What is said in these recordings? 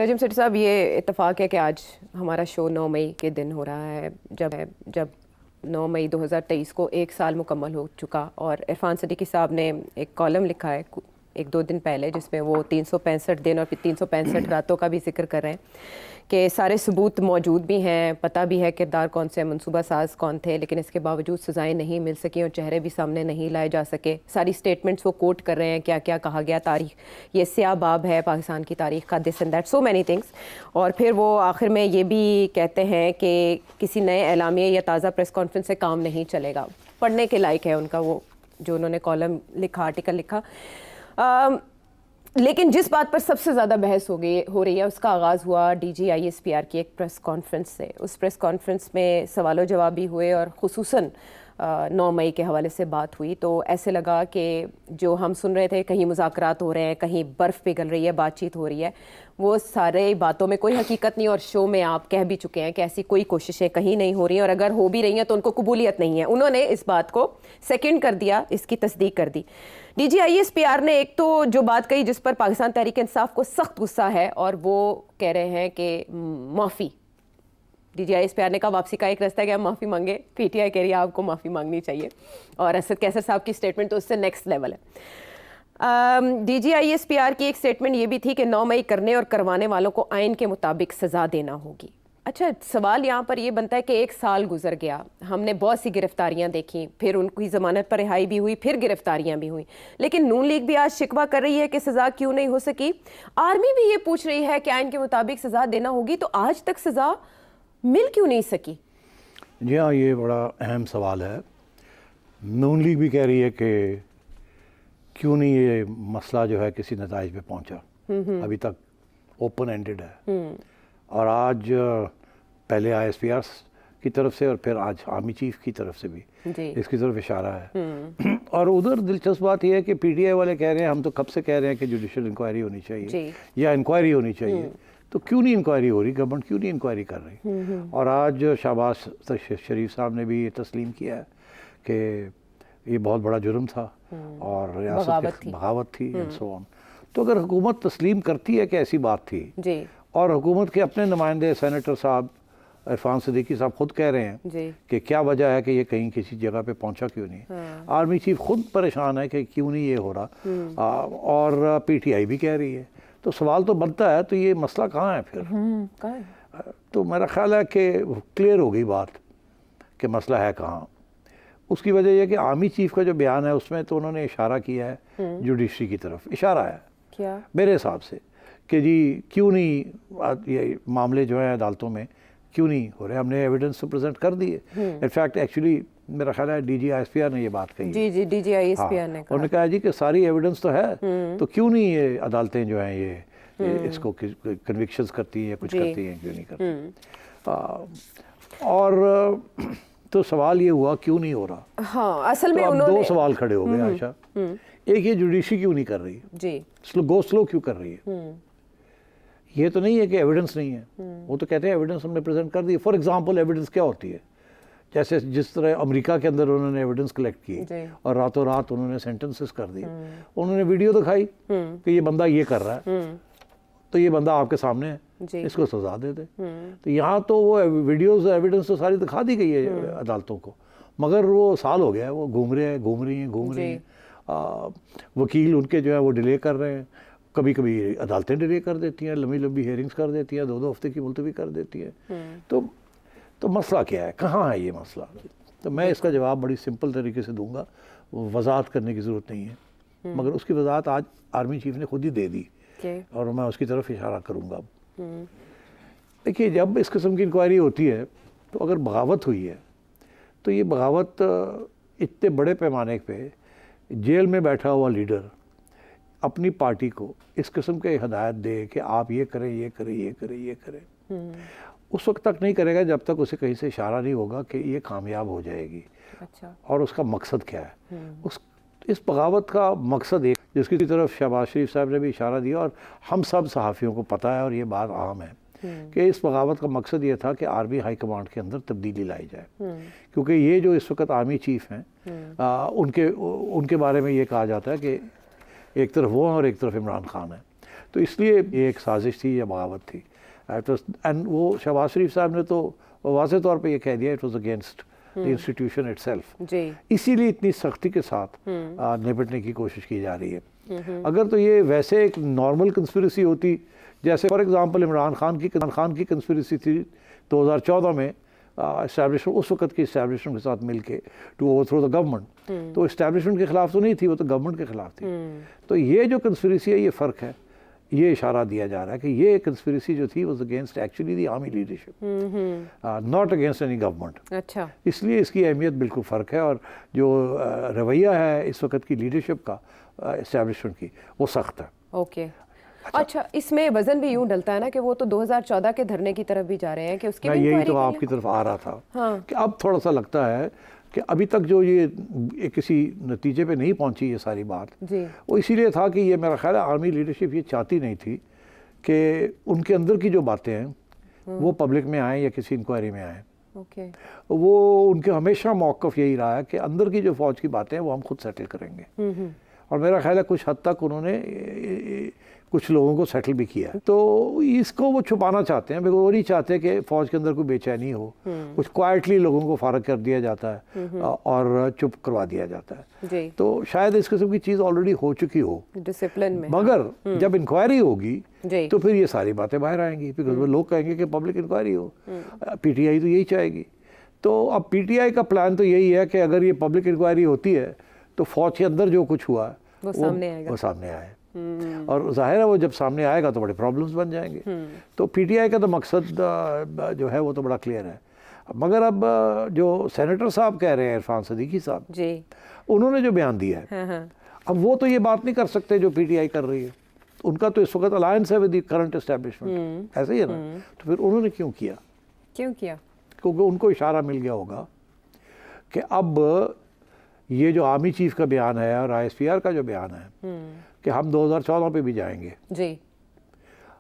नजीम सेठी साहब, ये इत्तेफाक है कि आज हमारा शो 9 मई के दिन हो रहा है, जब 9 मई 2023 को 1 साल मुकम्मल हो चुका। और इरफान सिद्दीकी साहब ने एक कॉलम लिखा है 1-2 दिन पहले, जिसमें वो 365 दिन और फिर 365 रातों का भी जिक्र कर रहे हैं कि सारे सबूत मौजूद भी हैं, पता भी है किरदार कौन से, मनसूबा साज कौन थे, लेकिन इसके बावजूद सज़ाएं नहीं मिल सकी और चेहरे भी सामने नहीं लाए जा सके। सारी स्टेटमेंट्स वो कोट कर रहे हैं, क्या क्या कहा गया, तारीख, ये स्याह बाब है पाकिस्तान की तारीख का, this and that, so many things. और फिर वो आखिर में ये भी कहते हैं कि किसी नए एलामिया या ताज़ा प्रेस कॉन्फ्रेंस से काम नहीं चलेगा। पढ़ने के लायक है उनका वो जो उन्होंने कॉलम लिखा, आर्टिकल लिखा। लेकिन जिस बात पर सबसे ज़्यादा बहस हो रही है, उसका आगाज़ हुआ DGISPR की एक प्रेस कॉन्फ्रेंस से। उस प्रेस कॉन्फ्रेंस में सवालों जवाब भी हुए और ख़ुसूसन 9 मई के हवाले से बात हुई। तो ऐसे लगा कि जो हम सुन रहे थे, कहीं मुज़ाकरात हो रहे हैं, कहीं बर्फ़ पिघल रही है, बातचीत हो रही है, वो सारे बातों में कोई हकीकत नहीं। और शो में आप कह भी चुके हैं कि ऐसी कोई कोशिशें कहीं नहीं हो रही हैं, और अगर हो भी रही हैं तो उनको कबूलियत नहीं है। उन्होंने इस बात को सेकेंड कर दिया, इसकी तस्दीक कर दी। DGISPR ने एक तो जो बात कही जिस पर पाकिस्तान तहरीक इंसाफ को सख्त गुस्सा है, और वो कह रहे हैं कि माफ़ी, DGISPR ने कहा वापसी का एक रास्ता है कि हम माफ़ी मांगे। PTI कह रही है आपको माफ़ी मांगनी चाहिए। और असद कैसर साहब की स्टेटमेंट तो उससे नेक्स्ट लेवल है। DGISPR की एक स्टेटमेंट ये भी थी कि 9 मई करने और करवाने वालों को आइन के मुताबिक सज़ा देना होगी। अच्छा, सवाल यहाँ पर ये बनता है कि 1 साल गुजर गया, हमने बहुत सी गिरफ्तारियाँ देखी, फिर उनकी ज़मानत पर रिहाई भी हुई, फिर गिरफ्तारियाँ भी हुई, लेकिन नून लीग भी आज शिकवा कर रही है कि सज़ा क्यों नहीं हो सकी। आर्मी भी ये पूछ रही है कि आइन के मुताबिक सज़ा देना होगी, तो आज तक सज़ा मिल क्यों नहीं सकी? जी हाँ, ये बड़ा अहम सवाल है। नून लीग भी कह रही है कि क्यों नहीं ये मसला जो है किसी नताइज पे पहुँचा, अभी तक ओपन एंडेड है। और आज पहले ISPR की तरफ से और फिर आज आर्मी चीफ की तरफ से भी इसकी तरफ इशारा है। और उधर दिलचस्प बात यह है कि PTI वाले कह रहे हैं, हम तो कब से कह रहे हैं कि जुडिशल इंक्वायरी होनी चाहिए या इंक्वायरी होनी चाहिए, तो क्यों नहीं इंक्वायरी हो रही, गवर्नमेंट क्यों नहीं इंक्वायरी कर रही। और आज शहबाज शरीफ साहब ने भी ये तस्लीम किया है कि ये बहुत बड़ा जुर्म था और रियासत की बगावत थी एंड सो ऑन। तो अगर हुकूमत तस्लीम करती है कि ऐसी बात थी, और हुकूमत के अपने नुमाइंदे सेनेटर साहब इरफान सिद्दीकी साहब खुद कह रहे हैं कि क्या वजह है कि ये कहीं किसी जगह पे पहुंचा क्यों नहीं। आर्मी चीफ खुद परेशान है कि क्यों नहीं ये हो रहा, और PTI भी कह रही है। तो सवाल तो बनता है, तो ये मसला कहाँ है फिर? तो मेरा ख्याल है कि क्लियर हो गई बात कि मसला है कहाँ। उसकी वजह यह कि आर्मी चीफ का जो बयान है उसमें तो उन्होंने इशारा किया है जुडिशरी की तरफ, इशारा है क्या मेरे हिसाब से कि जी क्यों नहीं ये मामले जो हैं अदालतों में क्यों नहीं हो रहे। हमने एविडेंस तो प्रेजेंट कर दिए। इनफैक्ट एक्चुअली मेरा ख्याल है DGISPR ने ये बात कही। जी DGISPR ने कहा। उन्होंने कहा जी कि सारी एविडेंस तो है, तो क्यों नहीं ये अदालतें जो हैं ये इसको कन्विक्शंस करती हैं या कुछ करती हैं, क्यों नहीं करती। और तो सवाल ये हुआ क्यों नहीं हो रहा। हाँ, असल में तो उन्होंने 2 सवाल खड़े हो गए आशा। एक, ये जुडिशरी क्यों नहीं कर रही जी, स्लो क्यों कर रही है। ये तो नहीं है कि एविडेंस नहीं है, वो तो कहते हैं एविडेंस हमने प्रेजेंट कर दी। फॉर एग्जांपल एविडेंस क्या होती है, जैसे जिस तरह अमेरिका के अंदर उन्होंने एविडेंस कलेक्ट की और रातों रात उन्होंने सेंटेंसेस कर दिए। उन्होंने वीडियो दिखाई कि ये बंदा ये कर रहा है, तो ये बंदा आपके सामने है, इसको सजा दे दे। तो यहाँ तो वो वीडियोस एविडेंस तो सारी दिखा दी गई है अदालतों को, मगर वो साल हो गया है, वो घूम रही हैं। वकील उनके जो है वो डिले कर रहे हैं, कभी कभी अदालतें डिले कर देती हैं, लंबी हियरिंग्स कर देती हैं, 2-2 हफ्ते की मुलतवी कर देती हैं। तो मसला क्या है, कहाँ है ये मसला? तो मैं इसका जवाब बड़ी सिंपल तरीके से दूंगा, वजाहत करने की ज़रूरत नहीं है, मगर उसकी वजाहत आज आर्मी चीफ ने खुद ही दे दी और मैं उसकी तरफ इशारा करूँगा। देखिए, जब इस किस्म की इंक्वायरी होती है तो अगर बगावत हुई है तो ये बगावत इतने बड़े पैमाने पे जेल में बैठा हुआ लीडर अपनी पार्टी को इस किस्म के हिदायत दे कि आप ये करें, ये करें, ये करें, ये करें, उस वक्त तक नहीं करेगा जब तक उसे कहीं से इशारा नहीं होगा कि ये कामयाब हो जाएगी। अच्छा। और उसका मकसद क्या है? इस बगावत का मकसद एक, जिसकी तरफ शहबाज शरीफ साहब ने भी इशारा दिया और हम सब सहाफ़ियों को पता है और ये बात आम है कि इस बगावत का मकसद ये था कि आर्मी हाई कमांड के अंदर तब्दीली लाई जाए। क्योंकि ये जो इस वक्त आर्मी चीफ हैं, उनके बारे में ये कहा जाता है कि एक तरफ वो हैं और एक तरफ इमरान खान है। तो इसलिए ये एक साजिश थी या बगावत थी। एंड वो शहबाज शरीफ साहब ने तो वाज़े तौर पे ये कह दिया it was against the institution itself. जी। इसीलिए इतनी सख्ती के साथ निपटने की कोशिश की जा रही है। अगर तो ये वैसे एक नॉर्मल कंस्पिरेसी होती, जैसे फॉर एग्जांपल इमरान खान की कंस्पिरेसी थी 2014 में इस्टेब्लिशमेंट, उस वक्त की इस्टेब्लिशमेंट के साथ मिलके टू ओवरथ्रो द गवर्नमेंट, तो इस्टेब्लिशमेंट के खिलाफ तो नहीं थी, वो तो गवर्नमेंट के खिलाफ थी। तो ये जो कंस्पिरेसी है, ये फ़र्क है। ये इशारा दिया जा रहा है कि ये कंस्पिरेसी जो थी was against actually the army leadership, not against any government. अच्छा। इसलिए इसकी अहमियत बिल्कुल फ़र्क है, और जो रवैया है इस वक्त की लीडरशिप का इस्टेब्लिशमेंट की, वो सख्त है। ओके। अच्छा, इसमें वजन भी यूं डलता है ना कि वो तो 2014 के धरने की तरफ भी जा रहे हैं कि उसकी मैं भी यही इंक्वायरी तो कर लें? आपकी तरफ आ रहा था। हाँ। कि अब थोड़ा सा लगता है कि अभी तक जो ये किसी नतीजे पे नहीं पहुंची ये सारी बात, जी। वो इसीलिए था कि ये मेरा ख्याल है आर्मी लीडरशिप ये चाहती नहीं थी कि उनके अंदर की जो बातें हैं वो पब्लिक में आए या किसी इंक्वायरी में आए। ओके। वो उनके हमेशा मौक़िफ़ यही रहा है कि अंदर की जो फ़ौज की बातें हैं वो हम खुद सेटल करेंगे। और मेरा ख्याल है कुछ हद तक उन्होंने कुछ लोगों को सेटल भी किया है। तो इसको वो छुपाना चाहते हैं, वो नहीं चाहते कि फ़ौज के अंदर कोई बेचैनी हो। कुछ क्वाइटली लोगों को फारग कर दिया जाता है और चुप करवा दिया जाता है। जी। तो शायद इस किस्म की चीज़ ऑलरेडी हो चुकी हो, डिसिप्लिन में। मगर जब इंक्वायरी होगी जी। तो फिर ये सारी बातें बाहर आएंगी, बिकॉज वो लोग कहेंगे कि पब्लिक इंक्वायरी हो। पीटीआई तो यही चाहेगी। तो अब पीटीआई का प्लान तो यही है कि अगर ये पब्लिक इंक्वायरी होती है तो फ़ौज के अंदर जो कुछ हुआ वो सामने आएगा। वो सामने आए। और जाहिर है वो जब सामने आएगा तो बड़े प्रॉब्लम्स बन जाएंगे। तो पीटीआई का तो मकसद जो है वो तो बड़ा क्लियर है। मगर अब जो सेनेटर साहब कह रहे हैं, इरफान सदीकी साहब जी, उन्होंने जो बयान दिया है, हाँ। अब वो तो ये बात नहीं कर सकते जो पीटीआई कर रही है। उनका तो इस वक्त अलायंस है विद द करंट एस्टेब्लिशमेंट, ऐसे ही है ना। तो फिर उन्होंने क्यों किया? क्योंकि उनको इशारा मिल गया होगा कि अब ये जो आर्मी चीफ का बयान है और आईएसपीआर का जो बयान है कि हम 2014 पे भी जाएंगे, जी,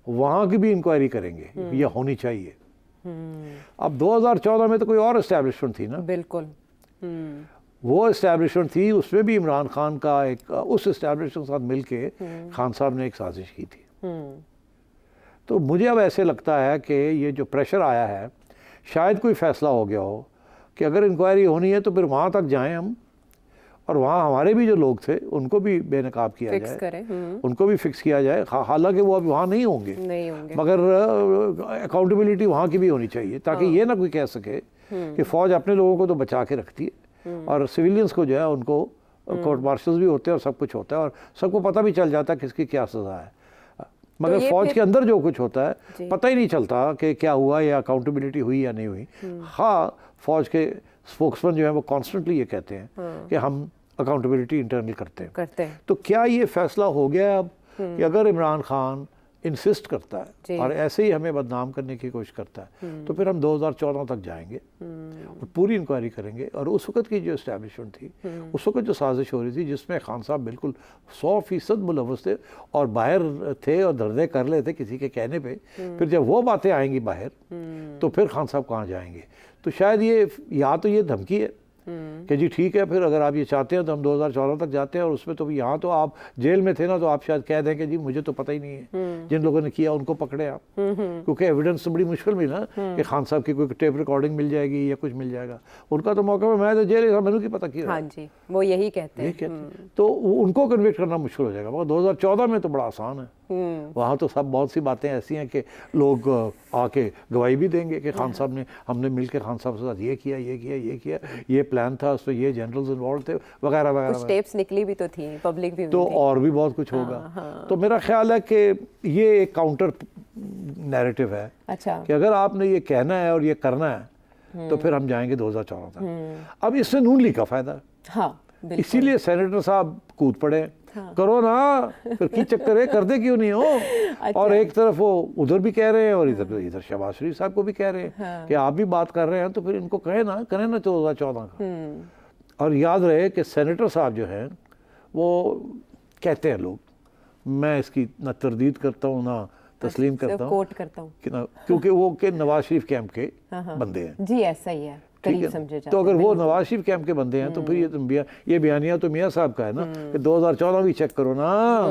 वहाँ की भी इंक्वायरी करेंगे, ये होनी चाहिए। अब 2014 में तो कोई और एस्टेब्लिशमेंट थी ना। बिल्कुल। वो एस्टेब्लिशमेंट थी, उसमें भी इमरान खान का एक उस एस्टेब्लिशमेंट के साथ मिलके खान साहब ने एक साजिश की थी। तो मुझे अब ऐसे लगता है कि ये जो प्रेशर आया है, शायद कोई फैसला हो गया हो कि अगर इंक्वायरी होनी है तो फिर वहाँ तक जाएं हम, और वहाँ हमारे भी जो लोग थे उनको भी बेनकाब किया जाए, उनको भी फिक्स किया जाए। हालांकि वो अभी वहाँ नहीं होंगे, मगर अकाउंटेबिलिटी वहाँ की भी होनी चाहिए, ताकि ये ना कोई कह सके कि फ़ौज अपने लोगों को तो बचा के रखती है और सिविलियंस को जो है उनको कोर्ट मार्शल्स भी होते हैं और सब कुछ होता है और सबको पता भी चल जाता है किसकी क्या सज़ा है। मगर तो फ़ौज के अंदर जो कुछ होता है पता ही नहीं चलता कि क्या हुआ या अकाउंटेबिलिटी हुई या नहीं हुई। हाँ, फ़ौज के स्पोक्समैन जो है वो कॉन्स्टेंटली ये कहते हैं कि हम अकाउंटेबिलिटी इंटरनल करते हैं। तो क्या ये फैसला हो गया अब कि अगर इमरान खान इंसिस्ट करता है और ऐसे ही हमें बदनाम करने की कोशिश करता है तो फिर हम 2014 तक जाएंगे और पूरी इंक्वायरी करेंगे। और उस वक्त की जो इस्टेब्लिशमेंट थी, उस वक्त जो साजिश हो रही थी जिसमें खान साहब बिल्कुल 100% मुलव्वस थे और बाहर थे और धरने कर लेते किसी के कहने पे, फिर जब वो बातें आएंगी बाहर तो फिर खान साहब कहाँ जाएंगे। तो शायद ये या तो ये धमकी है कि जी ठीक है, फिर अगर आप ये चाहते हैं तो हम 2014 तक जाते हैं और उसमें तो यहाँ तो आप जेल में थे ना, तो आप शायद कह दें कि जी मुझे तो पता ही नहीं है, जिन लोगों ने किया उनको पकड़े आप। क्योंकि एविडेंस तो बड़ी मुश्किल मिला कि खान साहब की कोई टेप रिकॉर्डिंग मिल जाएगी या कुछ मिल जाएगा। उनका तो मौका मैं तो जेल मैंने की पता किया। हाँ जी, वो यही कहते हैं। तो उनको कन्विक्ट करना मुश्किल हो जाएगा, मगर 2014 में तो बड़ा आसान है। वहाँ तो सब बहुत सी बातें ऐसी हैं कि लोग आके गवाही भी देंगे कि खान साहब ने, हमने मिलकर खान साहब के साथ ये किया, ये किया, ये किया, ये प्लान था, उसमें ये जनरल्स इन्वॉल्व थे वगैरह वगैरह। कुछ टेप्स निकली भी तो थी, पब्लिक भी तो और भी बहुत कुछ होगा। तो मेरा ख्याल है कि ये एक काउंटर नैरेटिव है। अच्छा। कि अगर आपने ये कहना है और ये करना है तो फिर हम जाएंगे 2014 तक। अब इससे नून लीग का फायदा है, इसीलिए सेनेटर साहब कूद पड़े। करो ना, फिर की चक्कर है, कर दे क्यों नहीं हो। अच्छा। और एक तरफ वो उधर भी कह रहे हैं और इधर शहबाज शरीफ साहब को भी कह रहे हैं कि आप भी बात कर रहे हैं तो फिर इनको करें ना 2014 का। और याद रहे कि सेनेटर साहब जो हैं वो कहते हैं, लोग, मैं इसकी ना तरदीद करता हूँ ना तस्लीम करता हूँ, कोट करता हूँ, क्योंकि वो के नवाज शरीफ कैंप के बंदे हैं। जी, ऐसा ही है। ठीक करीब है समझे जाते तो अगर हैं, वो नवाज शरीफ कैंप के बंदे हैं तो फिर ये बयानिया तो मियाँ साहब का है ना कि 2014 भी चेक करो ना,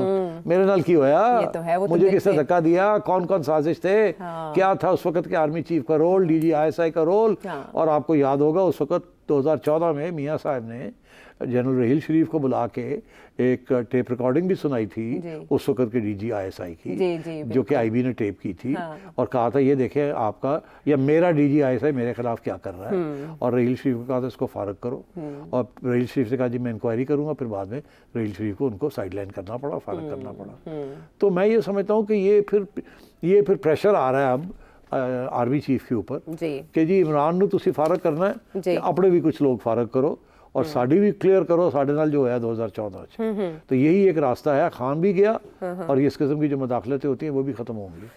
मेरे नाल की होया, ये तो है, वो तो मुझे दिल किसने से- धक्का दिया, कौन कौन साजिश थे, हाँ। क्या था उस वक्त के आर्मी चीफ का रोल, डीजी आईएसआई का रोल। हाँ। और आपको याद होगा उस वक्त 2014 में मियाँ साहब ने जनरल रहील शरीफ को बुला के एक टेप रिकॉर्डिंग भी सुनाई थी जी। उस वक्त के डीजी आईएसआई की, जी, जी, जो कि बिल्कुल। आईबी ने टेप की थी। हाँ। और कहा था ये देखें आपका या मेरा डीजी आईएसआई मेरे खिलाफ क्या कर रहा है। और रहील शरीफ को कहा था इसको फारग करो। और रहील शरीफ से कहा जी मैं इंक्वायरी करूंगा। फिर बाद में रहील शरीफ को उनको साइडलाइन करना पड़ा, फारग करना पड़ा। तो मैं ये समझता हूँ कि ये फिर प्रेशर आ रहा है अब आर्मी चीफ के ऊपर जी कि जी इमरान ਨੂੰ ਤੁਸੀਂ ਫਾਰਗ ਕਰਨਾ ਹੈ जी। ਤੇ ਆਪਣੇ ਵੀ कुछ लोग फारग करो और साड़ी भी क्लियर करो साढ़े नाल जो है 2014 च। तो यही एक रास्ता है। खान भी गया और इस किस्म की जो मुदाखलतें होती हैं वो भी ख़त्म होंगी।